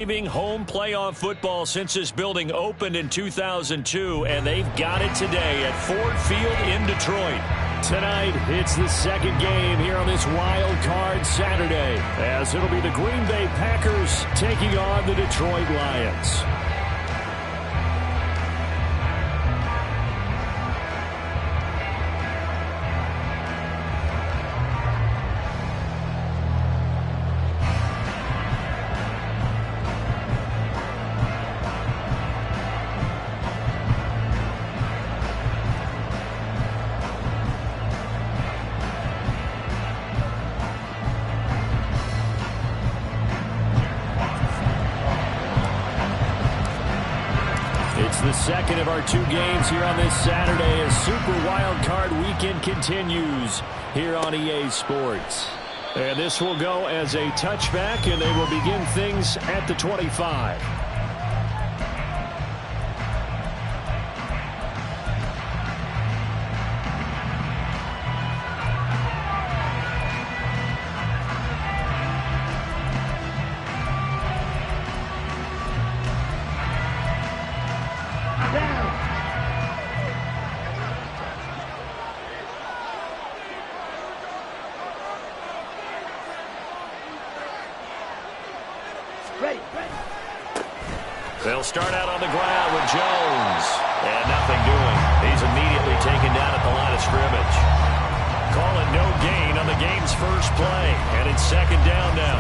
Home playoff football since this building opened in 2002, and they've got it today at Ford Field in Detroit. Tonight, it's the second game here on this Wild Card Saturday, as it'll be the Green Bay Packers taking on the Detroit Lions. It's the second of our two games here on this Saturday as Super Wild Card Weekend continues here on EA Sports. And this will go as a touchback, and they will begin things at the 25. They'll start out on the ground with Jones. And nothing doing. He's immediately taken down at the line of scrimmage. Call it no gain on the game's first play. And it's second down now.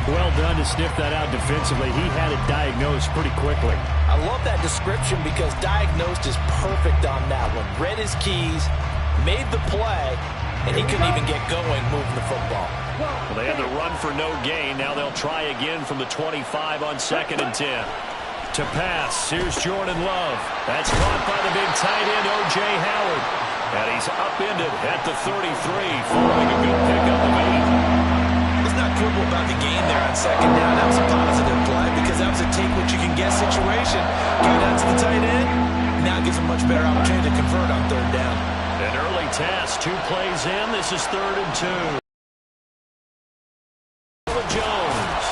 Well done to sniff that out defensively. He had it diagnosed pretty quickly. I love that description because diagnosed is perfect on that one. Read his keys, made the play, and he couldn't even get going moving the football. Well, they had to run for no gain. Now they'll try again from the 25 on 2nd and 10. To pass, here's Jordan Love. That's caught by the big tight end, O.J. Howard. And he's upended at the 33, following a good pickup of 8. Let's not quibble about the gain there on second down. That was a positive play because that was a take-what-you-can-get situation. Give it out to the tight end. Now it gives a much better opportunity to convert on third down. An early task, 2 plays in. This is 3rd and 2. Jones.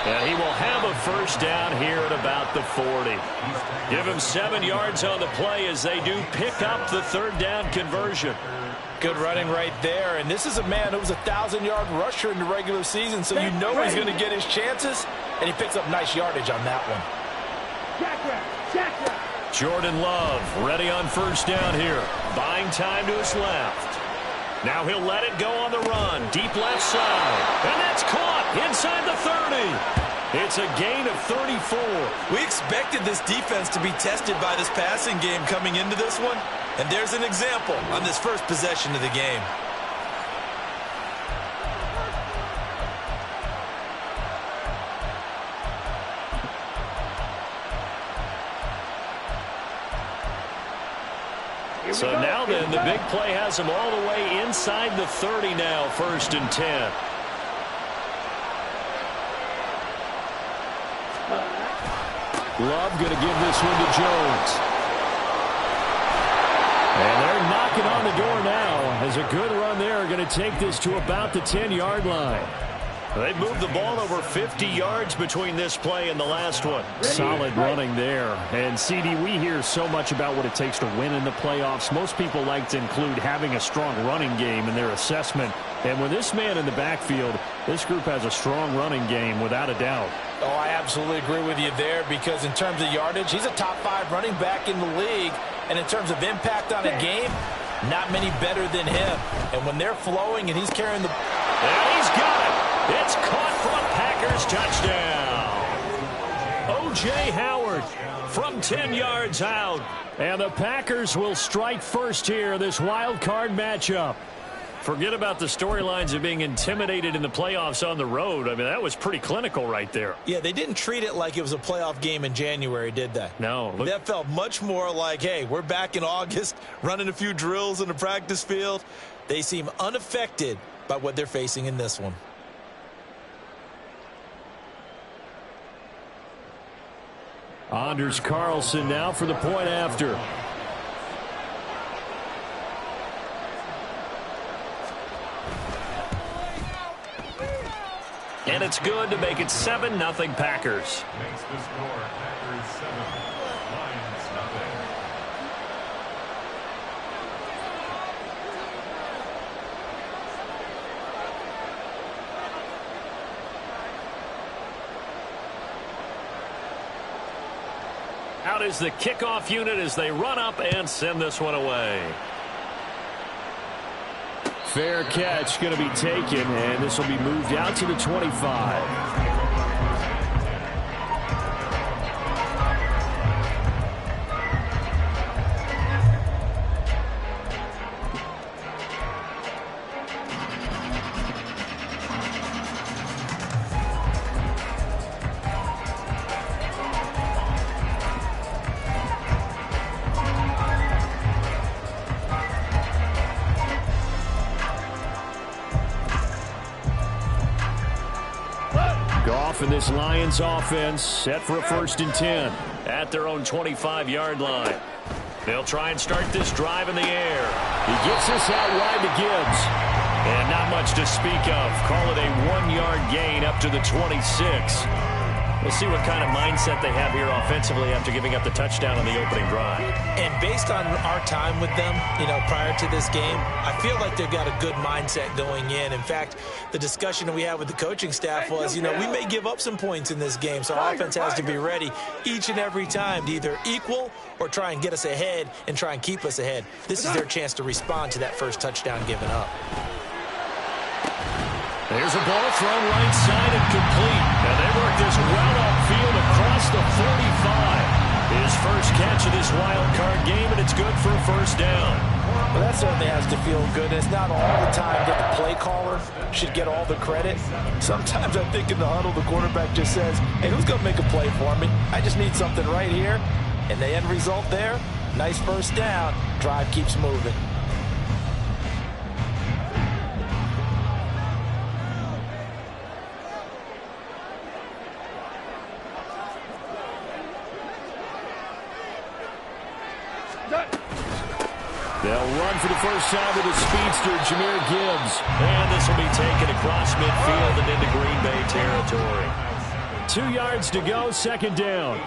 And he will have a first down here at about the 40. Give him 7 yards on the play as they do pick up the 3rd down conversion. Good running right there. And this is a man who was a 1,000-yard rusher in the regular season, so you know he's going to get his chances. And he picks up nice yardage on that one. Jordan Love ready on first down here. Buying time to his left. Now he'll let it go on the run. Deep left side. And that's caught inside the 30. It's a gain of 34. We expected this defense to be tested by this passing game coming into this one. And there's an example on this first possession of the game. So now then, the big play has him all the way inside the 30 now, 1st and 10. Love going to give this one to Jones. And they're knocking on the door now as a good run there. Going to take this to about the 10-yard line. They moved the ball over 50 yards between this play and the last one. Solid running there. And, CD, we hear so much about what it takes to win in the playoffs. Most people like to include having a strong running game in their assessment. And with this man in the backfield, this group has a strong running game without a doubt. Oh, I absolutely agree with you there because in terms of yardage, he's a top 5 running back in the league. And in terms of impact on a game, not many better than him. And when they're flowing and he's carrying the... And he's got it. It's caught for a Packers touchdown. O.J. Howard from 10 yards out. And the Packers will strike first here, this wild card matchup. Forget about the storylines of being intimidated in the playoffs on the road. I mean, that was pretty clinical right there. Yeah, they didn't treat it like it was a playoff game in January, did they? No. That felt much more like, hey, we're back in August, running a few drills in the practice field. They seem unaffected by what they're facing in this one. Anders Carlson now for the point after. And it's good to make it 7-0 Packers. Makes the score Packers 7, Lions nothing. Out is the kickoff unit as they run up and send this one away. Fair catch going to be taken, and this will be moved out to the 25. Goff and this Lions offense set for a 1st and 10 at their own 25-yard line. They'll try and start this drive in the air. He gets this out wide to Gibbs. And not much to speak of. Call it a 1-yard gain up to the 26. We'll see what kind of mindset they have here offensively after giving up the touchdown on the opening drive. And based on our time with them, prior to this game, I feel like they've got a good mindset going in. In fact, the discussion that we had with the coaching staff was, we may give up some points in this game, so our offense has to be ready each and every time to either equal or try and get us ahead and try and keep us ahead. This is their chance to respond to that first touchdown given up. There's a ball thrown right side and complete. And they work this well upfield across the 45. His first catch of this wild card game, and it's good for a 1st down. Well, that certainly has to feel good. It's not all the time that the play caller should get all the credit. Sometimes I think in the huddle, the quarterback just says, hey, who's going to make a play for me? I just need something right here. And the end result there, nice 1st down. Drive keeps moving. They'll run for the first time with the speedster, Jahmyr Gibbs. And this will be taken across midfield and into Green Bay territory. 2 yards to go, 2nd down.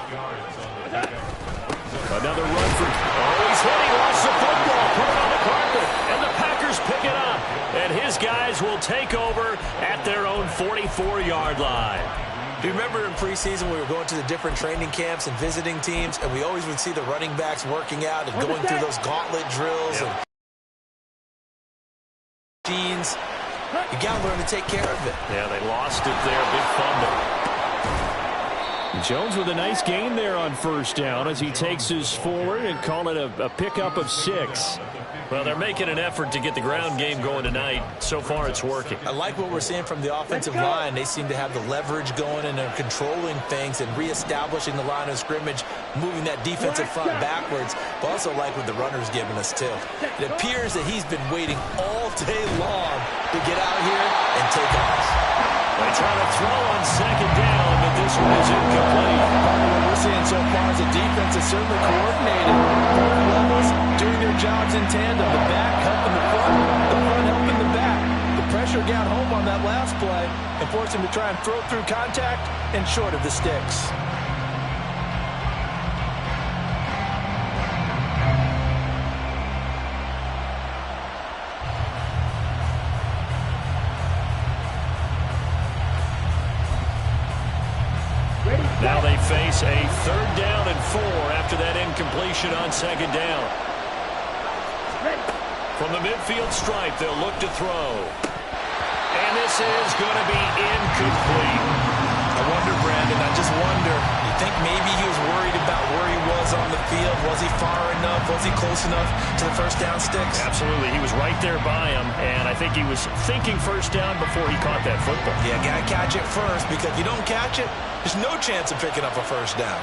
Another run for... Oh, he's hit. He lost the football. Put it on the carpet. And the Packers pick it up. And his guys will take over at their own 44-yard line. Do you remember in preseason we were going to the different training camps and visiting teams, and we always would see the running backs working out and going through those gauntlet drills and machines. You got to learn to take care of it. Yeah, they lost it there. Big fumble. Jones with a nice gain there on 1st down as he takes his forward and call it a pickup of 6. Well, they're making an effort to get the ground game going tonight. So far, it's working. I like what we're seeing from the offensive line. They seem to have the leverage going, and they're controlling things and reestablishing the line of scrimmage, moving that defensive front backwards, but also like what the runner's giving us, too. It appears that he's been waiting all day long to get out here and take off. They try to throw on 2nd down, but this one is incomplete. What we're seeing so far is the defense is certainly coordinated. Both levels doing their jobs in tandem. The back helping the front helping the back. The pressure got home on that last play and forced him to try and throw through contact and short of the sticks. Now they face a 3rd down and 4 after that incompletion on 2nd down. From the midfield stripe, they'll look to throw. And this is going to be incomplete. I wonder, Brandon, I just wonder, you think maybe he was worried about where he was on the field? Was he far enough? Was he close enough to the 1st down sticks? Absolutely. He was right there by him, and I think he was thinking 1st down before he caught that football. Yeah, got to catch it first, because if you don't catch it, there's no chance of picking up a 1st down.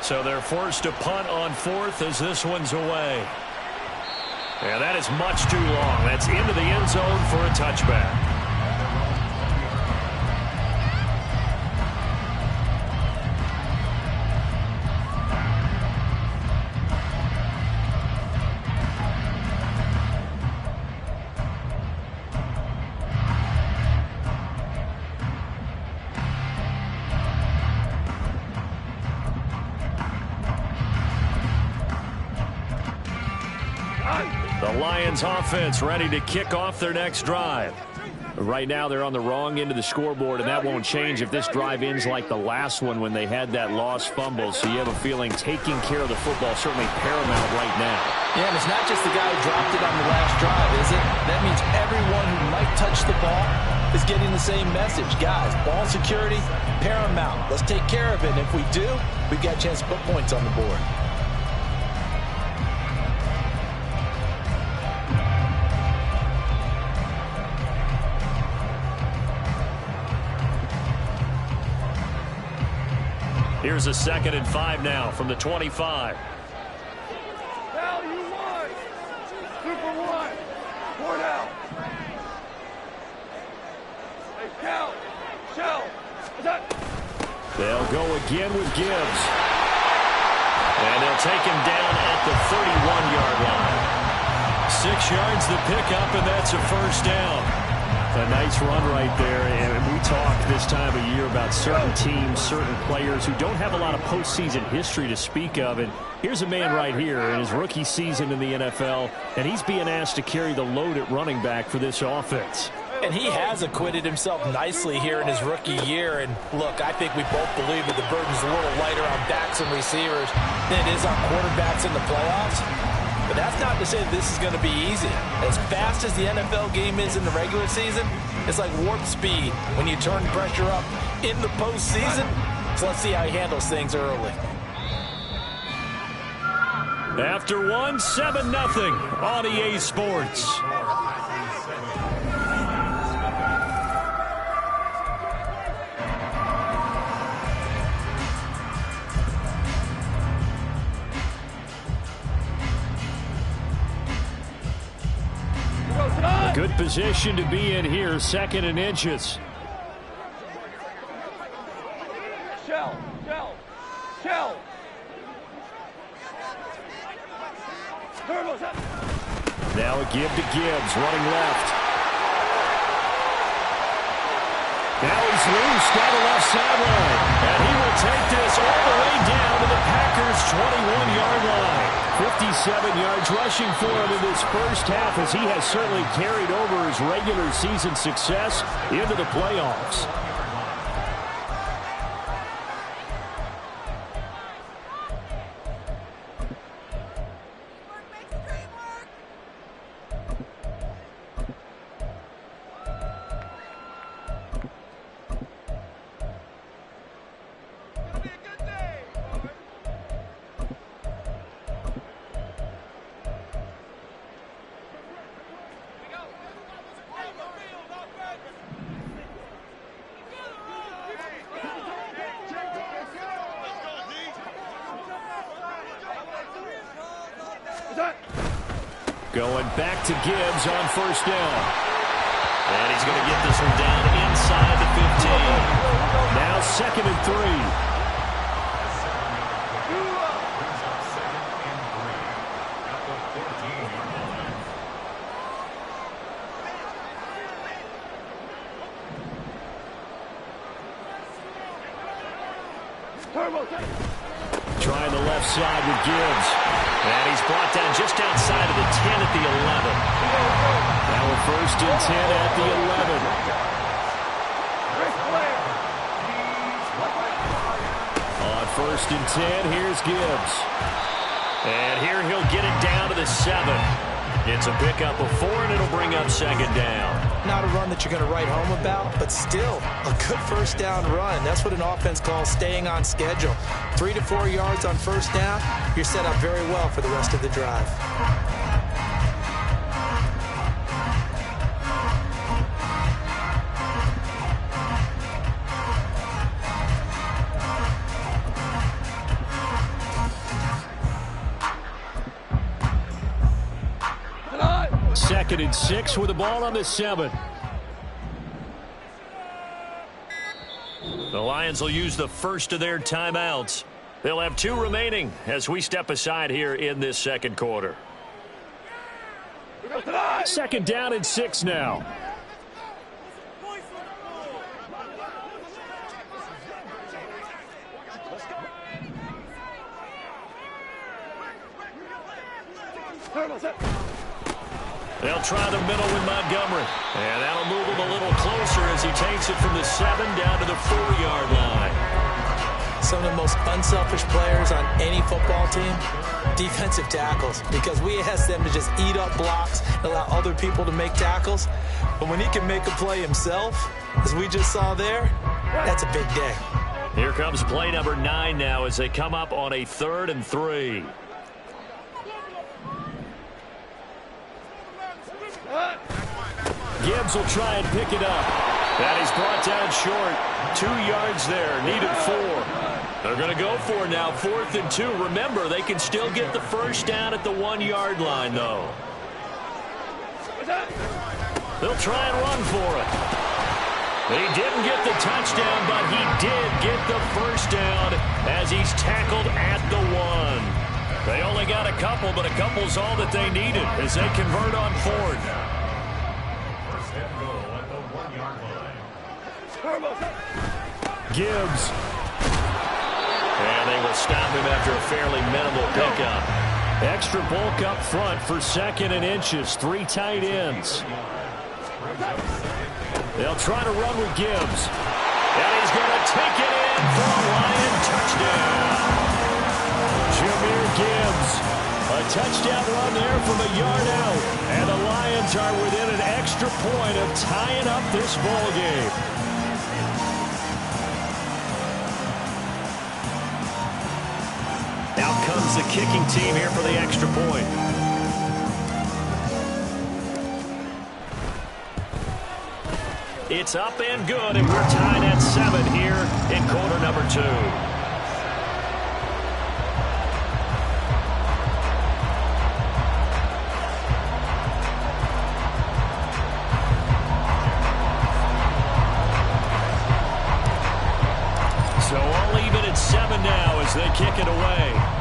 So they're forced to punt on 4th as this one's away. And that is much too long. That's into the end zone for a touchback. Lions offense ready to kick off their next drive. Right now they're on the wrong end of the scoreboard, and that won't change if this drive ends like the last one when they had that lost fumble. So you have a feeling taking care of the football certainly paramount right now. Yeah, and it's not just the guy who dropped it on the last drive, is it? That means everyone who might touch the ball is getting the same message. Guys, ball security, paramount. Let's take care of it. And if we do, we've got a chance to put points on the board. Here's a 2nd and 5 now from the 25. Cal, you won. Super one. 4 down. Hey, Cal. Shell. They'll go again with Gibbs. And they'll take him down at the 31-yard line. 6 yards the pickup, and that's a first down. A nice run right there, and we talked this time of year about certain teams, certain players who don't have a lot of postseason history to speak of, and here's a man right here in his rookie season in the NFL, and he's being asked to carry the load at running back for this offense. And he has acquitted himself nicely here in his rookie year, and look, I think we both believe that the burden's a little lighter on backs and receivers than it is on quarterbacks in the playoffs. But that's not to say that this is going to be easy. As fast as the NFL game is in the regular season, it's like warp speed when you turn pressure up in the postseason. So let's see how he handles things early. After one, 7-0 on EA Sports. Good position to be in here, 2nd and inches. Shell. Now a give to Gibbs, running left. Now he's loose down the left sideline. And he will take this all the way down to the Packers' 21-yard line. 57 yards rushing for him in this first half, as he has certainly carried over his regular season success into the playoffs. Going back to Gibbs on first down. And he's going to get this one down inside the 15. Now 2nd and 3. Trying the left side with Gibbs. And he's brought down just outside of the 10 at the 11. Now a 1st and 10 at the 11. On 1st and 10, here's Gibbs. And here he'll get it down to the 7. It's a pickup of 4, and it'll bring up 2nd down. Not a run that you're going to write home about, but still a good first down run. That's what an offense calls staying on schedule. 3 to 4 yards on first down, you're set up very well for the rest of the drive. Second and 6 with the ball on the 7. The Lions will use the first of their timeouts. They'll have 2 remaining as we step aside here in this second quarter. 2nd down and 6 now. They'll try the middle with Montgomery. And that'll move him a little closer as he takes it from the 7 down to the 4-yard line. Some of the most unselfish players on any football team, defensive tackles, because we ask them to just eat up blocks, allow other people to make tackles. But when he can make a play himself, as we just saw there, that's a big day. Here comes play number 9 now as they come up on a 3rd and 3. Gibbs will try and pick it up. That is brought down short. 2 yards there, needed 4. They're going to go for it now, 4th and 2. Remember, they can still get the first down at the 1-yard line, though. They'll try and run for it. He didn't get the touchdown, but he did get the first down as he's tackled at the 1. They only got a couple, but a couple's all that they needed as they convert on 4th. First and goal at the 1-yard line. Gibbs. And they will stop him after a fairly minimal pickup. Extra bulk up front for 2nd and inches. 3 tight ends. They'll try to run with Gibbs. And he's going to take it in for a Lion touchdown. Jahmyr Gibbs. A touchdown run there from a yard out. And the Lions are within an extra point of tying up this ball game. Out comes the kicking team here for the extra point. It's up and good, and we're tied at 7 here in quarter number 2. So all even at 7 now as they kick it away.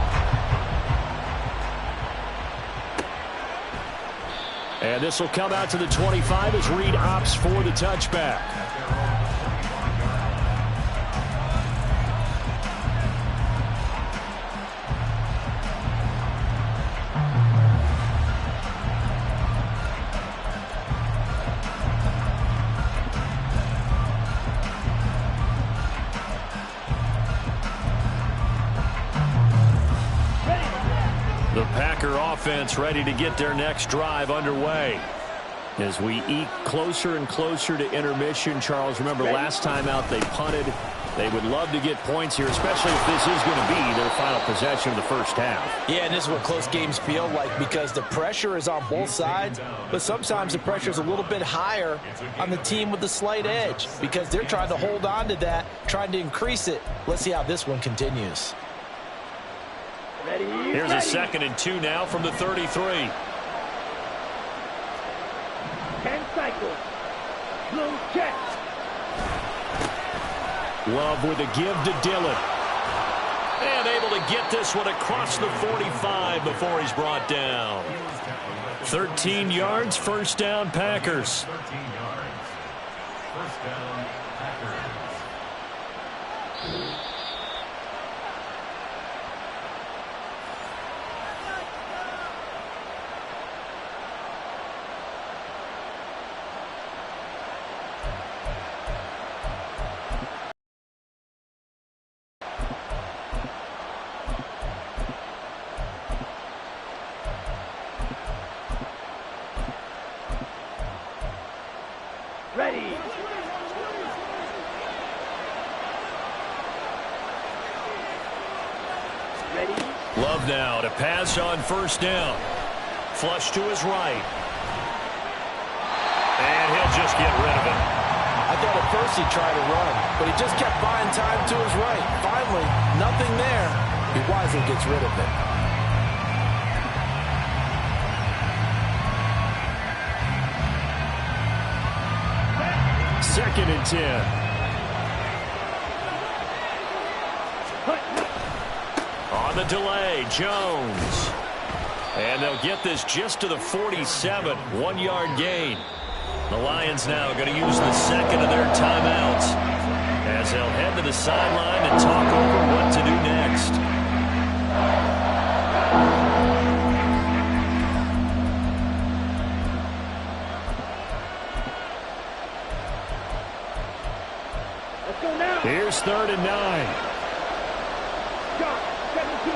And this will come out to the 25 as Reed opts for the touchback. The Packer offense ready to get their next drive underway. As we eke closer and closer to intermission, Charles, remember last time out they punted. They would love to get points here, especially if this is going to be their final possession of the first half. Yeah, and this is what close games feel like because the pressure is on both sides, but sometimes the pressure is a little bit higher on the team with the slight edge because they're trying to hold on to that, trying to increase it. Let's see how this one continues. Here's a 2nd and 2 now from the 33. 10 cycles. Slow check. Love with a give to Dillon. And able to get this one across the 45 before he's brought down. 13 yards, first down, Packers. 13 yards. First down, Packers. Ready. Ready. Love now to pass on first down. Flush to his right. And he'll just get rid of it. I thought at first he'd try to run, but he just kept buying time to his right. Finally, nothing there. He wisely gets rid of it. Second and 10. On the delay, Jones. And they'll get this just to the 47, 1-yard gain. The Lions now going to use the second of their timeouts as they'll head to the sideline and talk over what to do next. go now. Here's 3rd and 9. Shot, 17.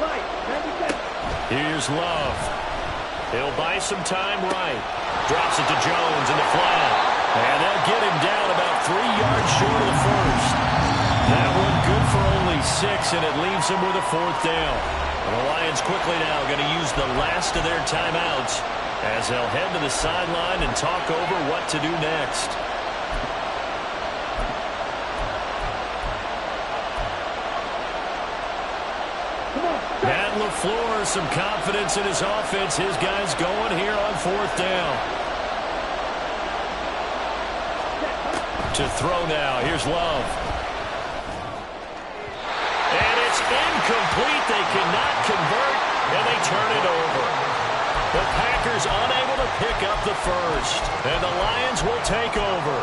Fight, 97. Here's Love. He'll buy some time right. Drops it to Jones in the flat. And they'll get him down about 3 yards short of the first. That one good for only 6, and it leaves him with a 4th down. And the Lions quickly now going to use the last of their timeouts as they'll head to the sideline and talk over what to do next. Matt LaFleur, some confidence in his offense. His guys going here on 4th down. To throw now. Here's Love. And it's incomplete. They cannot convert, and they turn it over. The Packers unable to pick up the first, and the Lions will take over.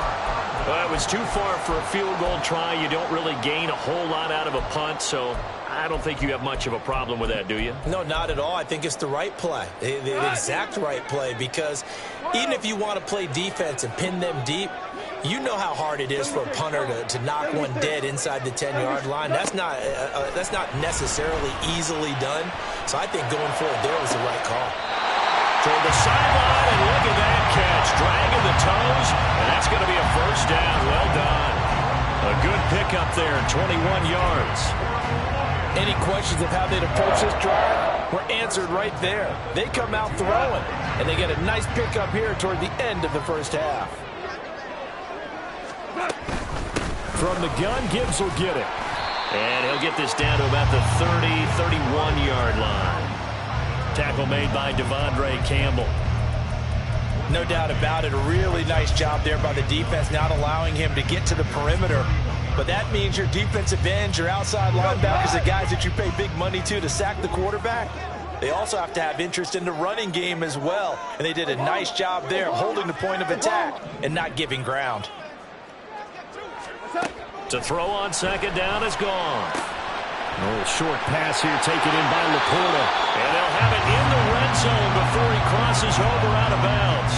Well, it was too far for a field goal try. You don't really gain a whole lot out of a punt, so I don't think you have much of a problem with that, do you? No, not at all. I think it's the right play, the exact right play, because even if you want to play defense and pin them deep, you know how hard it is for a punter to knock one dead inside the 10-yard line. That's not necessarily easily done. So I think going forward there was the right call. Toward the sideline, and look at that catch. Dragging the toes, and that's going to be a 1st down. Well done. A good pickup there, 21 yards. Any questions of how they'd approach this drive were answered right there. They come out throwing, and they get a nice pickup here toward the end of the first half. From the gun, Gibbs will get it. And he'll get this down to about the 30, 31-yard line. Tackle made by Devondre Campbell. No doubt about it. A really nice job there by the defense, not allowing him to get to the perimeter. But that means your defensive ends, your outside linebackers, the guys that you pay big money to sack the quarterback, they also have to have interest in the running game as well. And they did a nice job there of holding the point of attack and not giving ground. To throw on 2nd down is gone. A little short pass here taken in by Laporta. And they'll have it in the red zone before he crosses over out of bounds.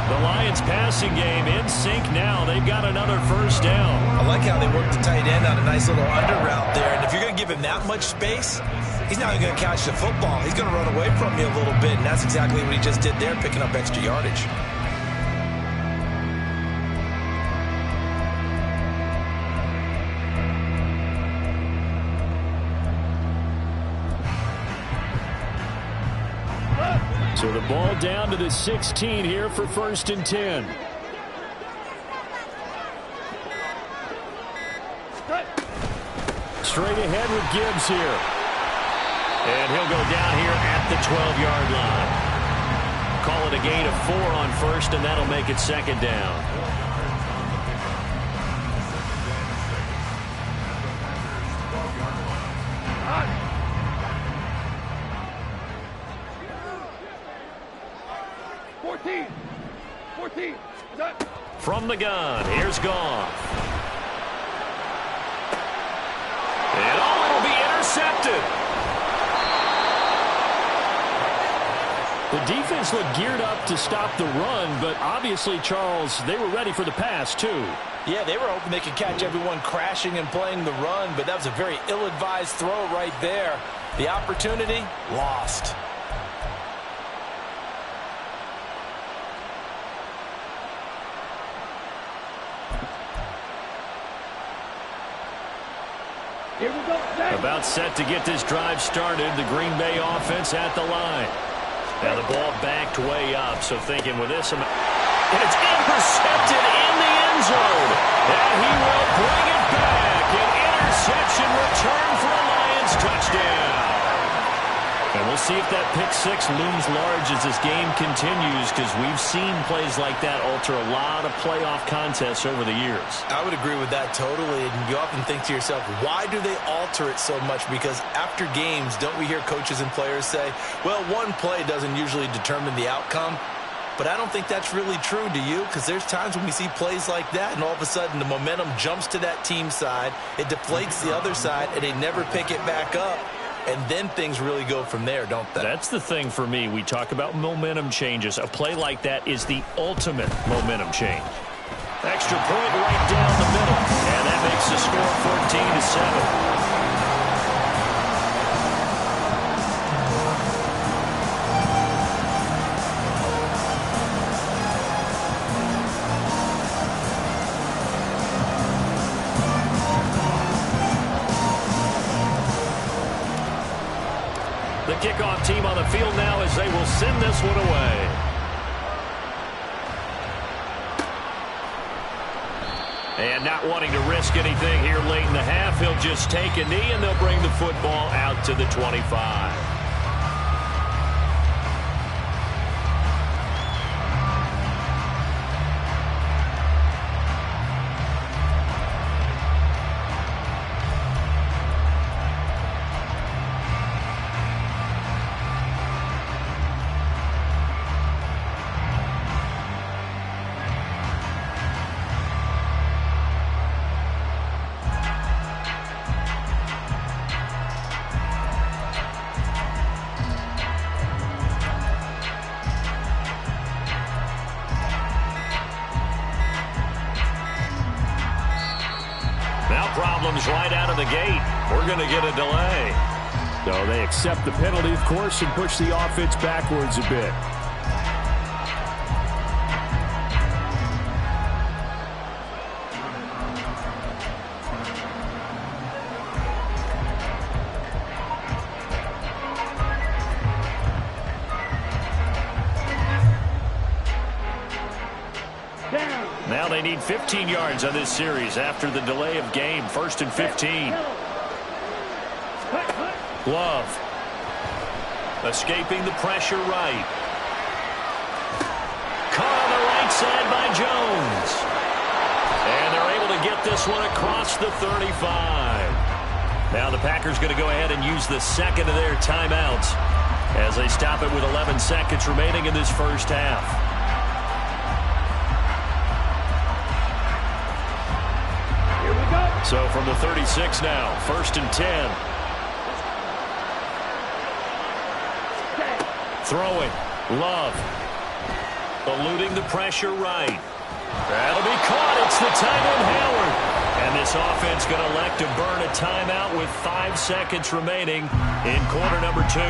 The Lions passing game in sync now. They've got another 1st down. I like how they work the tight end on a nice little under route there. And if you're going to give him that much space, he's not going to catch the football. He's going to run away from you a little bit. And that's exactly what he just did there, picking up extra yardage. So the ball down to the 16 here for 1st and 10. Straight ahead with Gibbs here. And he'll go down here at the 12-yard line. Call it a gain of 4 on 1st, and that'll make it 2nd down. From the gun, here's Goff. And it'll be intercepted. The defense looked geared up to stop the run, but obviously, Charles, they were ready for the pass, too. Yeah, they were hoping they could catch everyone crashing and playing the run, but that was a very ill-advised throw right there. The opportunity, lost. Here we go. About set to get this drive started. The Green Bay offense at the line. Now the ball backed way up, so thinking with this amount. And it's intercepted in the end zone. And he will bring it back. An interception return for a Lions touchdown. And we'll see if that pick 6 looms large as this game continues, because we've seen plays like that alter a lot of playoff contests over the years. I would agree with that totally. And you often think to yourself, why do they alter it so much? Because after games, don't we hear coaches and players say, well, one play doesn't usually determine the outcome. But I don't think that's really true, do you? Because there's times when we see plays like that, and all of a sudden the momentum jumps to that team side, it deflates the other side, and they never pick it back up. And then things really go from there, don't they? That's the thing for me. We talk about momentum changes. A play like that is the ultimate momentum change. Extra point right down the the middle. And that makes the score 14-7. The kickoff team on the field now as they will send this one away. And not wanting to risk anything here late in the half, he'll just take a knee and they'll bring the football out to the 25. Problems right out of the gate. We're going to get a delay. So they accept the penalty, of course, and push the offense backwards a bit. Now they need 15 yards on this series after the delay of game. 1st and 15. Love. Escaping the pressure right. Caught on the right side by Jones. And they're able to get this one across the 35. Now the Packers going to go ahead and use the second of their timeouts as they stop it with 11 seconds remaining in this first half. So from the 36 now, 1st and 10. Throwing. Love. Eluding the pressure right. That'll be caught. It's the tight end Howard. And this offense going to elect to burn a timeout with 5 seconds remaining in quarter number 2.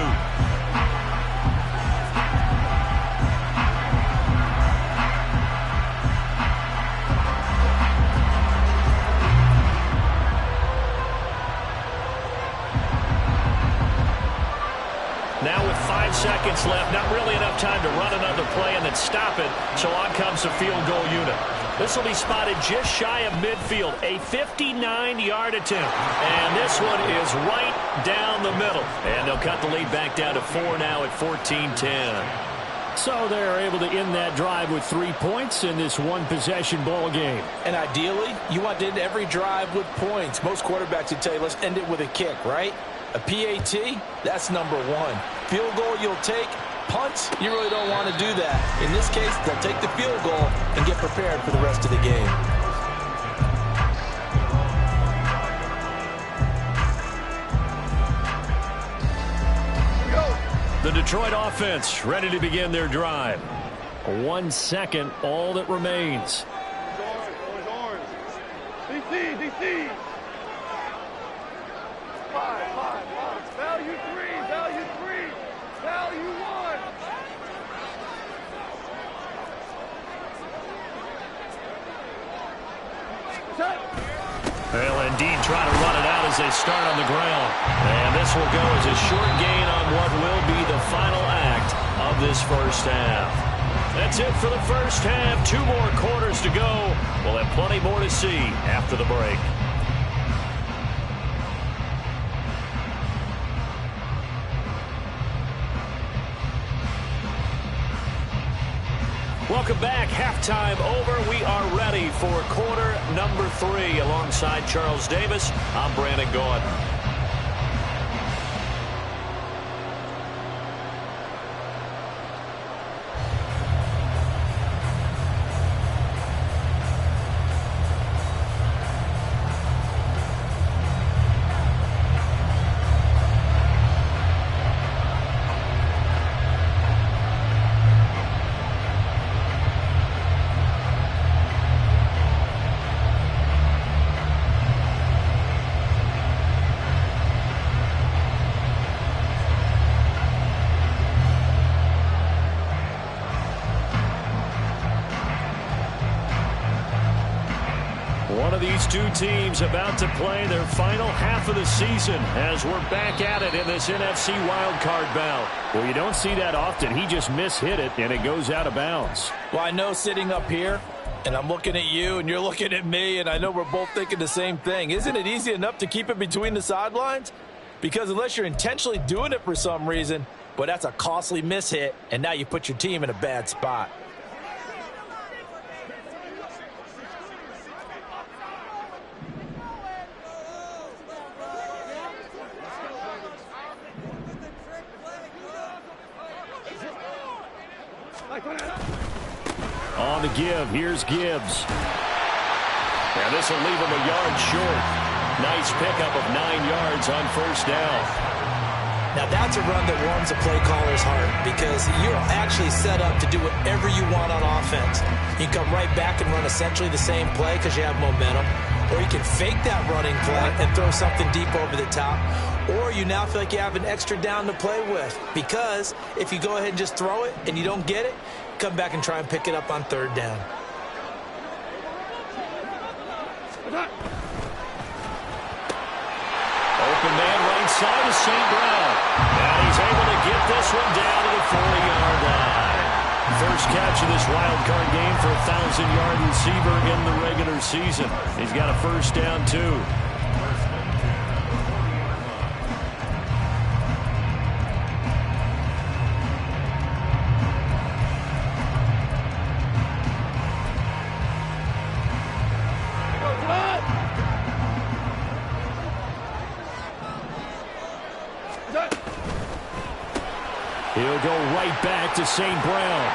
Now with 5 seconds left, not really enough time to run another play and then stop it, so on comes the field goal unit. This will be spotted just shy of midfield, a 59-yard attempt. And this one is right down the middle. And they'll cut the lead back down to 4 now at 14-10. So they're able to end that drive with 3 points in this one-possession ball game. And ideally, you want to end every drive with points. Most quarterbacks would tell you, let's end it with a kick, right? A PAT, that's number 1. Field goal you'll take. Punts, you really don't want to do that. In this case, they'll take the field goal and get prepared for the rest of the game. The Detroit offense ready to begin their drive. 1 second, all that remains. Orange. DC. 5. Value 3. Value 1. They'll indeed try to run it out as they start on the ground. And this will go as a short gain on what will be the final act of this first half. That's it for the first half. 2 more quarters to go. We'll have plenty more to see after the break. Welcome back. Halftime over. We are ready for quarter number 3. Alongside Charles Davis, I'm Brandon Gordon. One of these two teams about to play their final half of the season as we're back at it in this NFC wildcard bout. Well, you don't see that often. He just mishit it, and it goes out of bounds. Well, I know sitting up here, and I'm looking at you, and you're looking at me, and I know we're both thinking the same thing. Isn't it easy enough to keep it between the sidelines? Because unless you're intentionally doing it for some reason, but that's a costly mishit, and now you put your team in a bad spot. On the give, here's Gibbs. And this will leave him a yard short. Nice pickup of 9 yards on first down. Now that's a run that warms a play caller's heart because you're actually set up to do whatever you want on offense. You can come right back and run essentially the same play because you have momentum. Or you can fake that running play and throw something deep over the top. Or you now feel like you have an extra down to play with because if you go ahead and just throw it and you don't get it, come back and try and pick it up on third down. Open man right side of St. Brown. And he's able to get this one down to the 40-yard line. First catch of this wild card game for a 1,000-yard receiver in the regular season. He's got a first down, too. He'll go right back to St. Brown.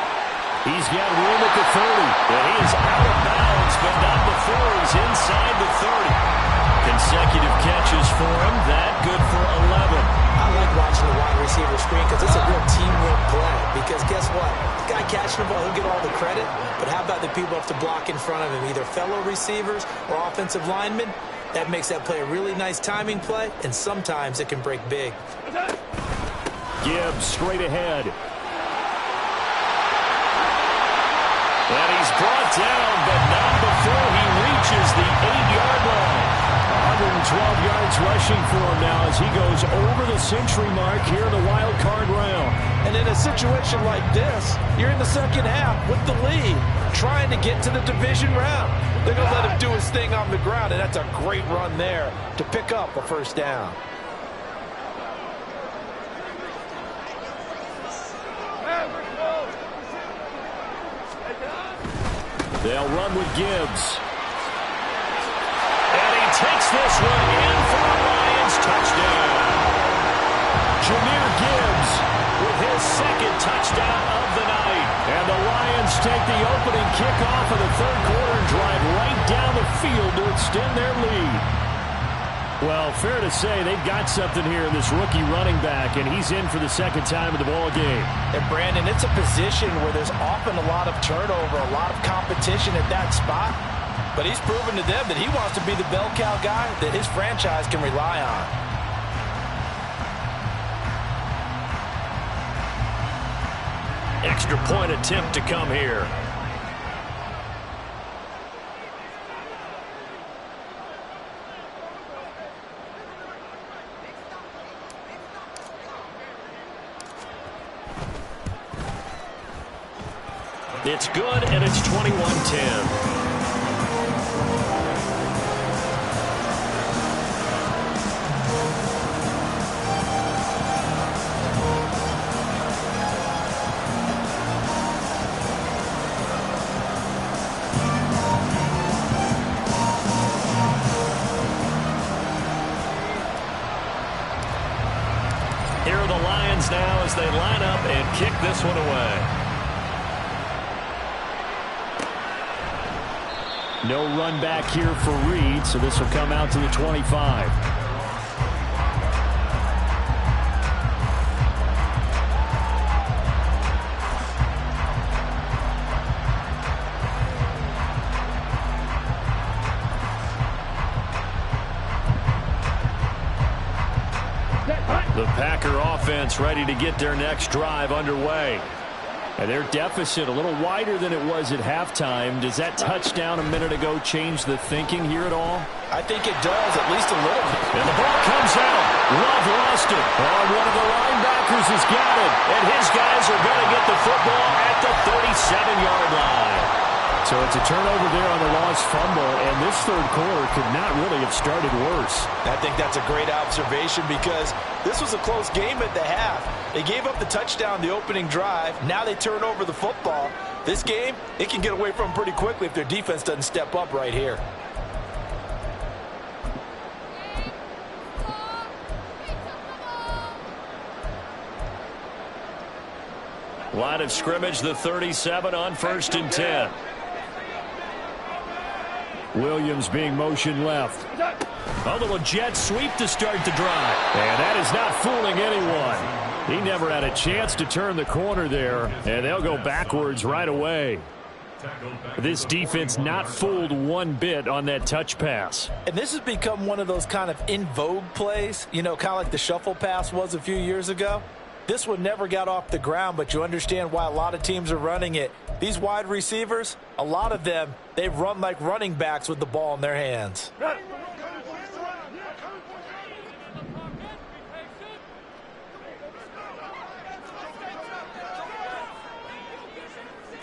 He's got room at the 30. And he is out of bounds, but not before he's inside the 30. Consecutive catches for him. That good for 11. I like watching the wide receiver screen because it's a real teamwork play. Because guess what? The guy catching the ball, he'll get all the credit. But how about the people who have to block in front of him, either fellow receivers or offensive linemen? That makes that play a really nice timing play, and sometimes it can break big. Gibbs straight ahead. And he's brought down, but not before he reaches the 8-yard line. 112 yards rushing for him now as he goes over the century mark here in the wild card round. And in a situation like this, you're in the second half with the lead, trying to get to the division round. They're going to let him do his thing on the ground, and that's a great run there to pick up a first down. They'll run with Gibbs. And he takes this one in for a Lions touchdown. Jahmyr Gibbs with his second touchdown of the night. And the Lions take the opening kickoff of the third quarter and drive right down the field to extend their lead. Well, fair to say they've got something here in this rookie running back, and he's in for the second time of the ball game. And Brandon, it's a position where there's often a lot of turnover, a lot of competition at that spot. But he's proven to them that he wants to be the bell cow guy that his franchise can rely on. Extra point attempt to come here. It's good, and it's 21-10. Here are the Lions now as they line up and kick this one away. No run back here for Reed, so this will come out to the 25. The Packer offense ready to get their next drive underway. And their deficit a little wider than it was at halftime. Does that touchdown a minute ago change the thinking here at all? I think it does, at least a little bit. And the ball comes out. Love lost it. One of the linebackers has got it. And his guys are going to get the football at the 37-yard line. So it's a turnover there on the lost fumble, and this third quarter could not really have started worse. I think that's a great observation because this was a close game at the half. They gave up the touchdown the opening drive. Now they turn over the football. This game, it can get away from them pretty quickly if their defense doesn't step up right here. Line of scrimmage, the 37 on 1st and 10. Williams being motion left. A little jet sweep to start the drive. And that is not fooling anyone. He never had a chance to turn the corner there, and they'll go backwards right away. This defense not fooled one bit on that touch pass. And this has become one of those kind of in vogue plays, you know, kind of like the shuffle pass was a few years ago. This one never got off the ground, but you understand why a lot of teams are running it. These wide receivers, a lot of them, they run like running backs with the ball in their hands.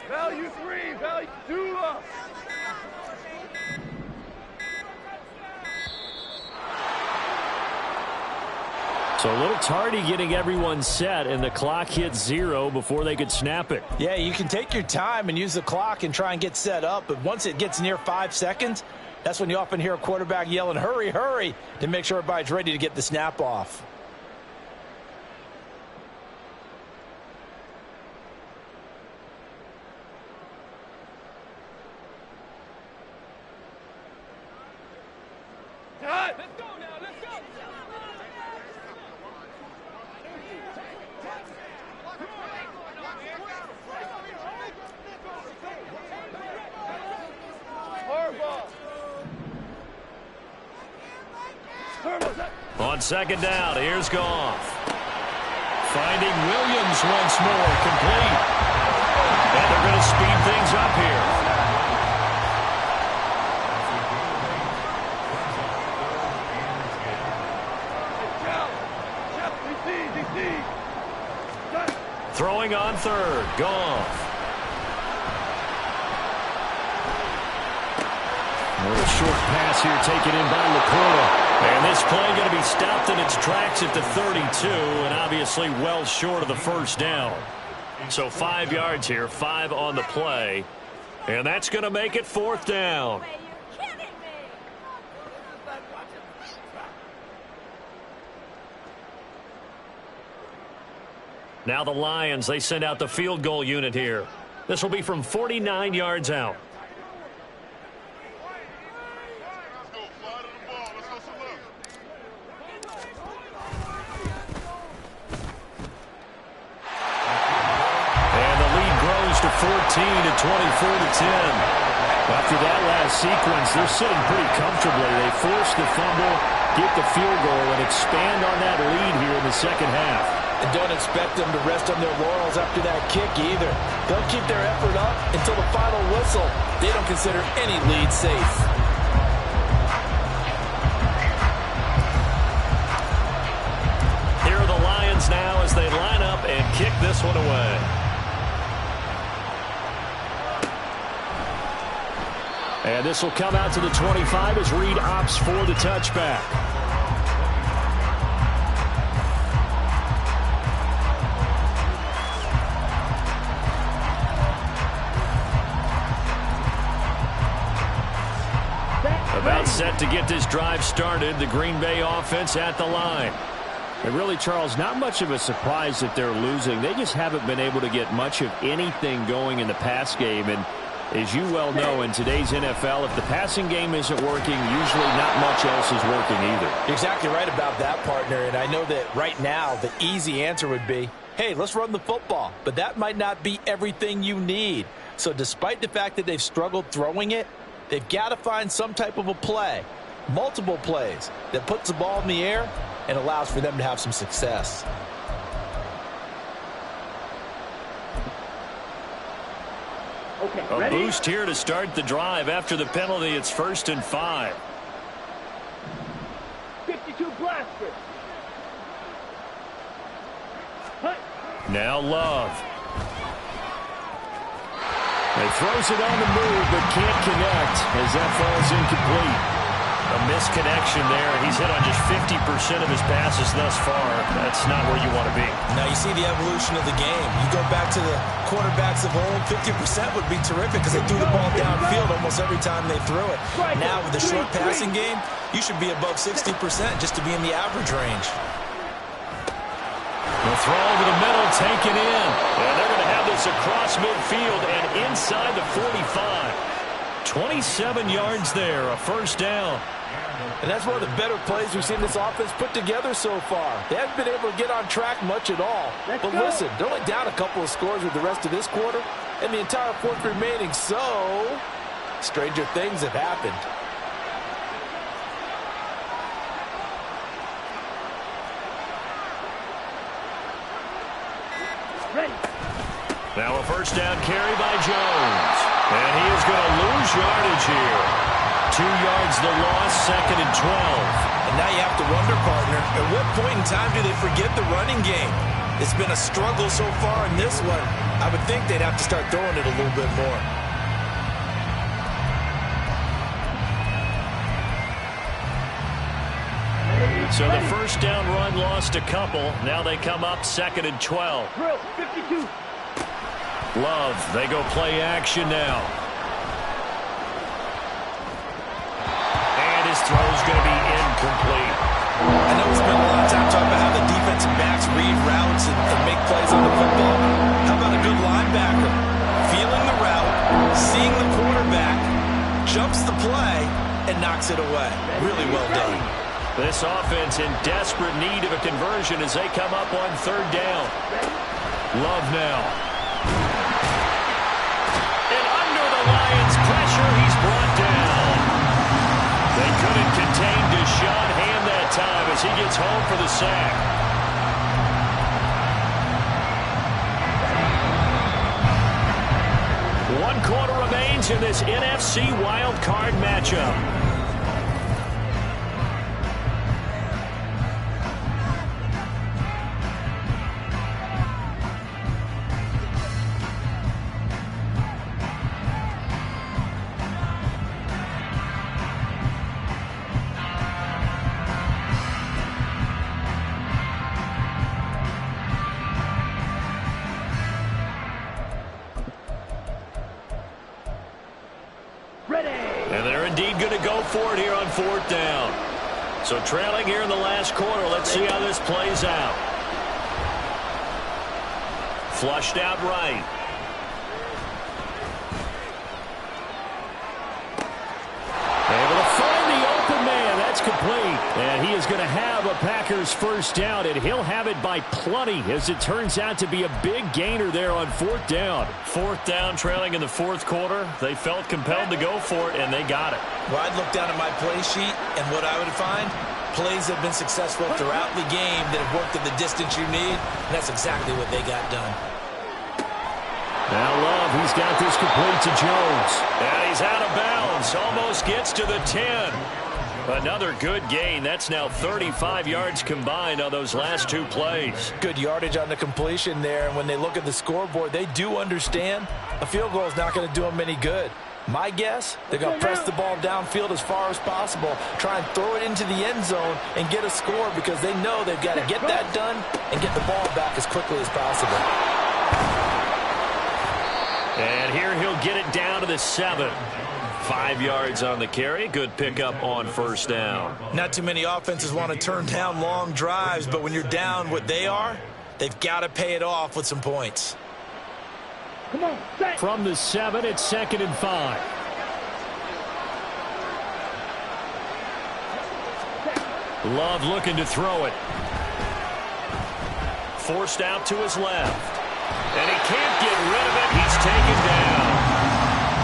Value 3, value 2 up. So a little tardy getting everyone set, and the clock hit 0 before they could snap it. Yeah, you can take your time and use the clock and try and get set up, but once it gets near 5 seconds, that's when you often hear a quarterback yelling, hurry, hurry, to make sure everybody's ready to get the snap off. Let's go now, let's go. On 2nd down, here's Goff. Finding Williams once more, complete. And they're going to speed things up here. Throwing on 3rd, Goff. A short pass here taken in by Laporta. And this play going to be stopped in its tracks at the 32, and obviously well short of the 1st down. So 5 yards here, 5 on the play, and that's going to make it 4th down. Now the Lions, they send out the field goal unit here. This will be from 49 yards out. To 14 and 24 to 10. After that last sequence, they're sitting pretty comfortably. They force the fumble, get the field goal, and expand on that lead here in the 2nd half. And don't expect them to rest on their laurels after that kick either. They'll keep their effort up until the final whistle. They don't consider any lead safe. Here are the Lions now as they line up and kick this one away. And this will come out to the 25 as Reed opts for the touchback. About set to get this drive started, the Green Bay offense at the line. And really, Charles, not much of a surprise that they're losing. They just haven't been able to get much of anything going in the pass game. And as you well know, in today's NFL, if the passing game isn't working, usually not much else is working either. You're exactly right about that, partner. And I know that right now the easy answer would be, hey, let's run the football. But that might not be everything you need. So despite the fact that they've struggled throwing it, they've got to find some type of a play, multiple plays, that puts the ball in the air and allows for them to have some success. A boost here to start the drive. After the penalty, it's 1st and 5. 52 blaster. Now Love. He throws it on the move, but can't connect as that falls incomplete. A misconnection there. He's hit on just 50% of his passes thus far. That's not where you want to be. Now you see the evolution of the game. You go back to the quarterbacks of old, 50% would be terrific because they threw the ball downfield almost every time they threw it. Now with the short passing game, you should be above 60% just to be in the average range. The throw over the middle, taken in. And they're going to have this across midfield and inside the 45. 27 yards there, a 1st down. And that's one of the better plays we've seen this offense put together so far. They haven't been able to get on track much at all. But listen, they're only down a couple of scores with the rest of this quarter and the entire 4th remaining. So, stranger things have happened. Now a 1st down carry by Jones. And he is going to lose yardage here. 2 yards the loss, 2nd and 12. And now you have to wonder, partner, at what point in time do they forget the running game? It's been a struggle so far in this one. I would think they'd have to start throwing it a little bit more. So the 1st down run lost a couple. Now they come up 2nd and 12. Drill, 52. Love, they go play action now. And his throw's going to be incomplete. I know we spent a lot of time talking about how the defensive backs read routes and make plays on the football. How about a good linebacker? Feeling the route, seeing the quarterback, jumps the play, and knocks it away. Really well done. This offense in desperate need of a conversion as they come up on 3rd down. Love now. And under the Lions' pressure, he's brought down. They couldn't contain Deshaun Hand that time as he gets home for the sack. One quarter remains in this NFC wildcard matchup. And they're indeed going to go for it here on 4th down. So trailing here in the last quarter. Let's see how this plays out. Flushed out right. Able to find the open man. That's complete. And he is going to have a Packers 1st down, and he'll have it by plenty as it turns out to be a big gainer there on 4th down. 4th down, trailing in the 4th quarter. They felt compelled to go for it, and they got it. Well, I'd look down at my play sheet, and what I would find, plays have been successful throughout the game that have worked at the distance you need, and that's exactly what they got done. Now Love, he's got this complete to Jones. And he's out of bounds. Almost gets to the 10. Another good gain. That's now 35 yards combined on those last 2 plays. Good yardage on the completion there. And when they look at the scoreboard, they do understand a field goal is not going to do them any good. My guess, they're going to press the ball downfield as far as possible, try and throw it into the end zone and get a score because they know they've got to get that done and get the ball back as quickly as possible. And here he'll get it down to the 7. 5 yards on the carry. Good pickup on 1st down. Not too many offenses want to turn down long drives, but when you're down what they are, they've got to pay it off with some points. Come on, set. From the 7, it's 2nd and 5. Love looking to throw it. Forced out to his left. And he can't get rid of it. He's taken down.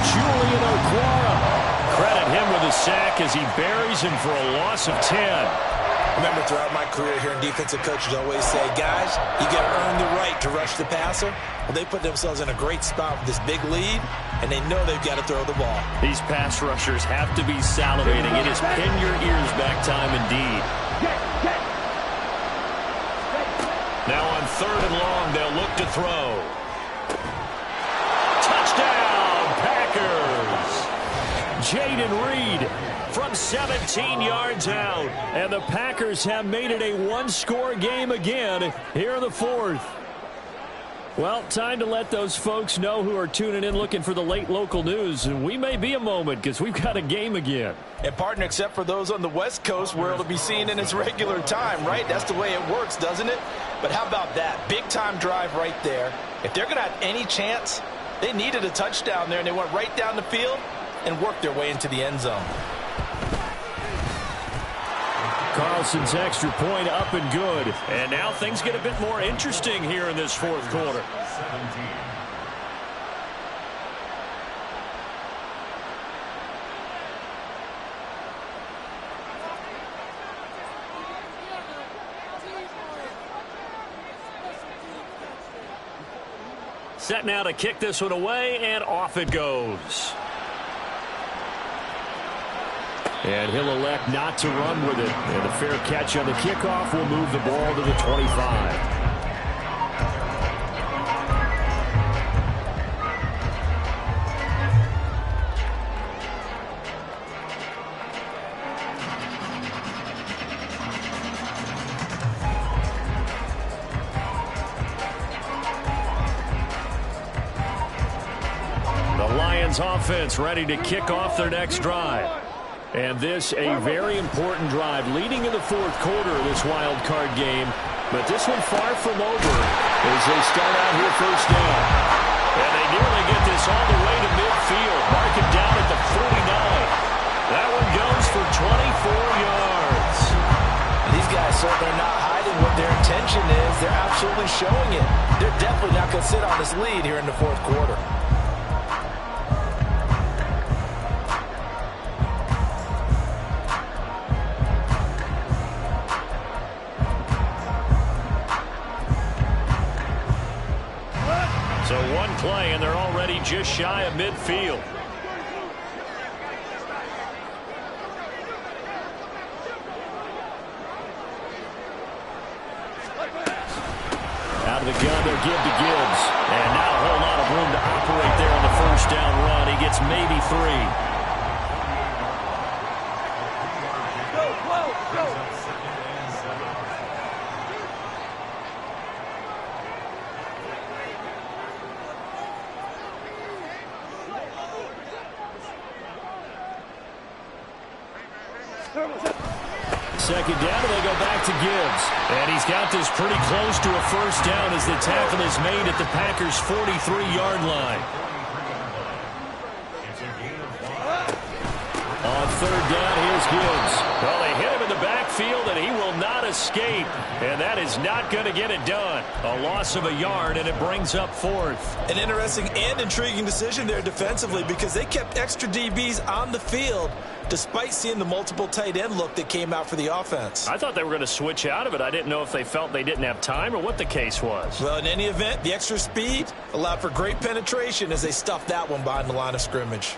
Julian Okwara. Credit him with a sack as he buries him for a loss of 10. Remember, throughout my career here in defensive coaches always say, guys, you got to earn the right to rush the passer. Well, they put themselves in a great spot with this big lead, and they know they've got to throw the ball. These pass rushers have to be salivating. It is pin your ears back time indeed. Now on 3rd and long, they'll look to throw. Touchdown, Packers! Jaden Reed from 17 yards out. And the Packers have made it a one-score game again here in the 4th. Well, time to let those folks know who are tuning in looking for the late local news. And we may be a moment because we've got a game again. And, partner, except for those on the West Coast where it'll be seen in its regular time, right? That's the way it works, doesn't it? But how about that? Big-time drive right there. If they're going to have any chance, they needed a touchdown there, and they went right down the field and worked their way into the end zone. Carlson's extra point up and good. And now things get a bit more interesting here in this 4th quarter. 17. Set now to kick this one away, and off it goes. And he'll elect not to run with it. And a fair catch on the kickoff will move the ball to the 25. The Lions offense ready to kick off their next drive. And this a very important drive leading in the 4th quarter of this wild card game. But this one far from over as they start out here 1st down. And they nearly get this all the way to midfield. Mark it down at the 49. That one goes for 24 yards. These guys certainly are not hiding what their intention is. They're absolutely showing it. They're definitely not going to sit on this lead here in the 4th quarter. So one play, and they're already just shy of midfield. Out of the gun, they'll give to Gibbs. And not a whole lot of room to operate there on the 1st down run. He gets maybe 3. Second down, and they go back to Gibbs. And he's got this pretty close to a 1st down as the tackle is made at the Packers' 43-yard line. On 3rd down, here's Gibbs. Well, they hit him in the backfield, and he will not escape. And that is not going to get it done. A loss of a yard, and it brings up 4th. An interesting and intriguing decision there defensively because they kept extra DBs on the field despite seeing the multiple tight end look that came out for the offense. I thought they were going to switch out of it. I didn't know if they felt they didn't have time or what the case was. Well, in any event, the extra speed allowed for great penetration as they stuffed that one behind the line of scrimmage.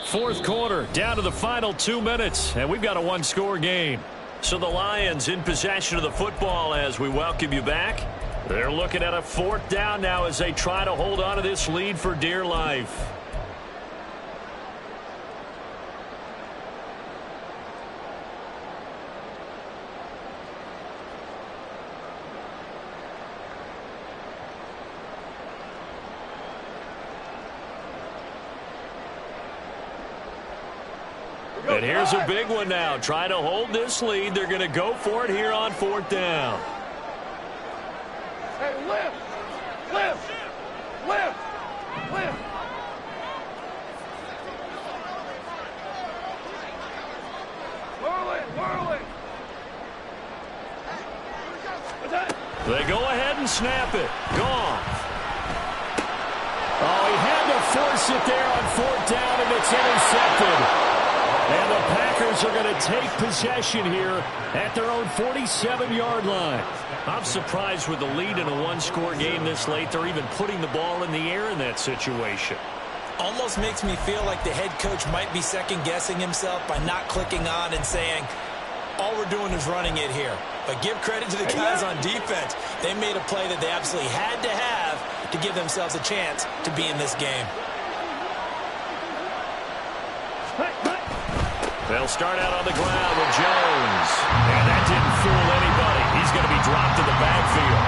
Fourth quarter, down to the final 2 minutes, and we've got a one-score game. So the Lions in possession of the football as we welcome you back. They're looking at a 4th down now as they try to hold on to this lead for dear life. And here's a big one now. Trying to hold this lead. They're going to go for it here on 4th down. Hey, lift! Lift! Lift! Lift! Whirl it! Whirl it! What's that? They go ahead and snap it. Gone. Oh, he had to force it there on 4th down, and it's intercepted. And the Packers are going to take possession here at their own 47-yard line. I'm surprised with the lead in a one-score game this late, they're even putting the ball in the air in that situation. Almost makes me feel like the head coach might be second-guessing himself by not clicking on and saying, all we're doing is running it here. But give credit to the guys on defense. They made a play that they absolutely had to have to give themselves a chance to be in this game. They'll start out on the ground with Jones. And that didn't fool anybody. He's going to be dropped in the backfield.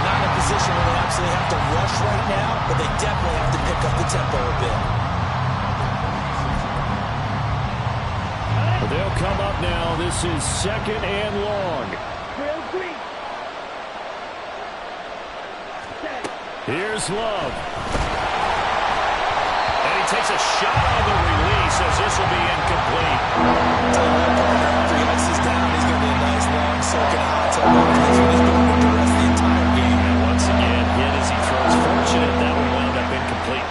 Not in a position where they absolutely have to rush right now, but they definitely have to pick up the tempo a bit. They'll come up now. This is 2nd and long. Here's Love. And he takes a shot on the release as this will be incomplete. After he ices down, he's going to be a nice long soaking hot tub. He's going to be the rest of the entire game. And once again, hit as he throws. Fortunate that one wound up incomplete.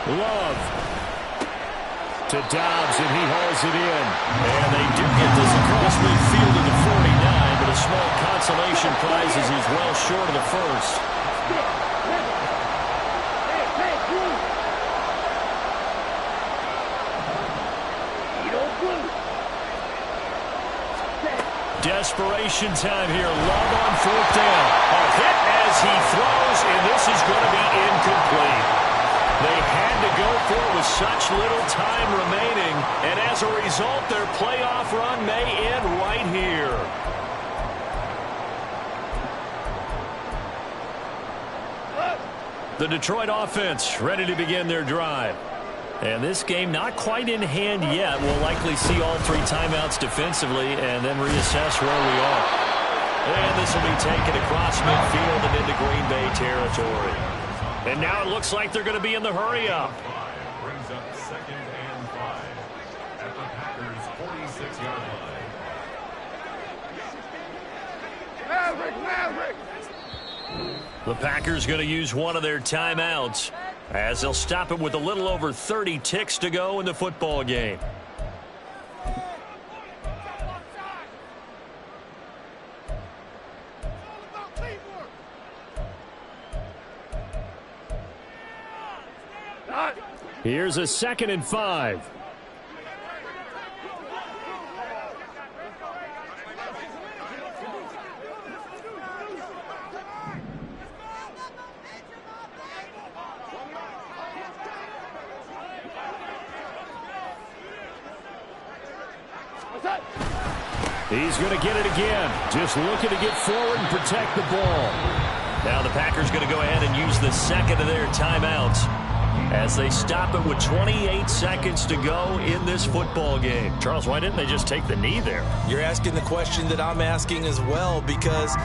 Love to Dobbs, and he hauls it in. And they do get this across midfield to the 49, but a small consolation prize as he's well short of the first. Desperation time here. Love on 4th down. A hit as he throws, and this is going to be incomplete. They had to go for it with such little time remaining, and as a result, their playoff run may end right here. The Detroit offense ready to begin their drive. And this game not quite in hand yet. We'll likely see all 3 timeouts defensively and then reassess where we are. And this will be taken across midfield and into Green Bay territory. And now it looks like they're going to be in the hurry-up. Brings up 2nd and 5 at the Packers' 46-yard line. Maverick! The Packers going to use one of their timeouts as they'll stop it with a little over 30 ticks to go in the football game. Here's a 2nd and 5. He's going to get it again. Just looking to get forward and protect the ball. Now the Packers going to go ahead and use the 2nd of their timeouts as they stop it with 28 seconds to go in this football game. Charles, why didn't they just take the knee there? You're asking the question that I'm asking as well, because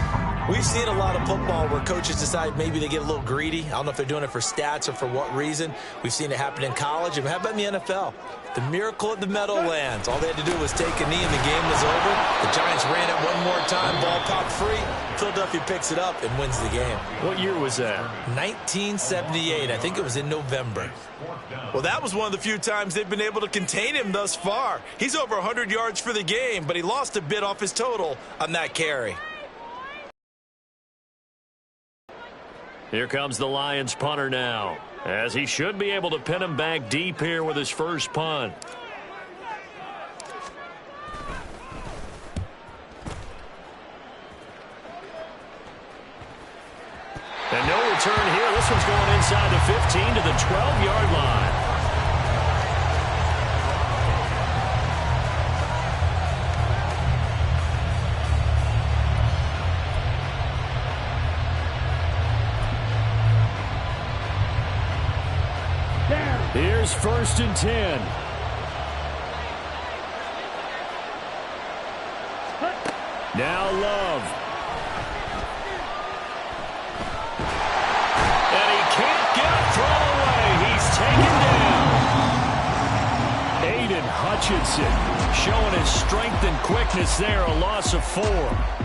we've seen a lot of football where coaches decide maybe they get a little greedy. I don't know if they're doing it for stats or for what reason. We've seen it happen in college. And how about in the NFL? The miracle at the Meadowlands. All they had to do was take a knee and the game was over. The Giants ran it one more time. Ball popped free. Philadelphia picks it up and wins the game. What year was that? 1978. I think it was in November. Well, that was one of the few times they've been able to contain him thus far. He's over 100 yards for the game, but he lost a bit off his total on that carry. Here comes the Lions punter now, as he should be able to pin him back deep here with his first punt. And no return here. This one's going inside the 15 to the 12-yard line. Here's 1st and 10. Now Love. Hutchinson showing his strength and quickness there, a loss of 4.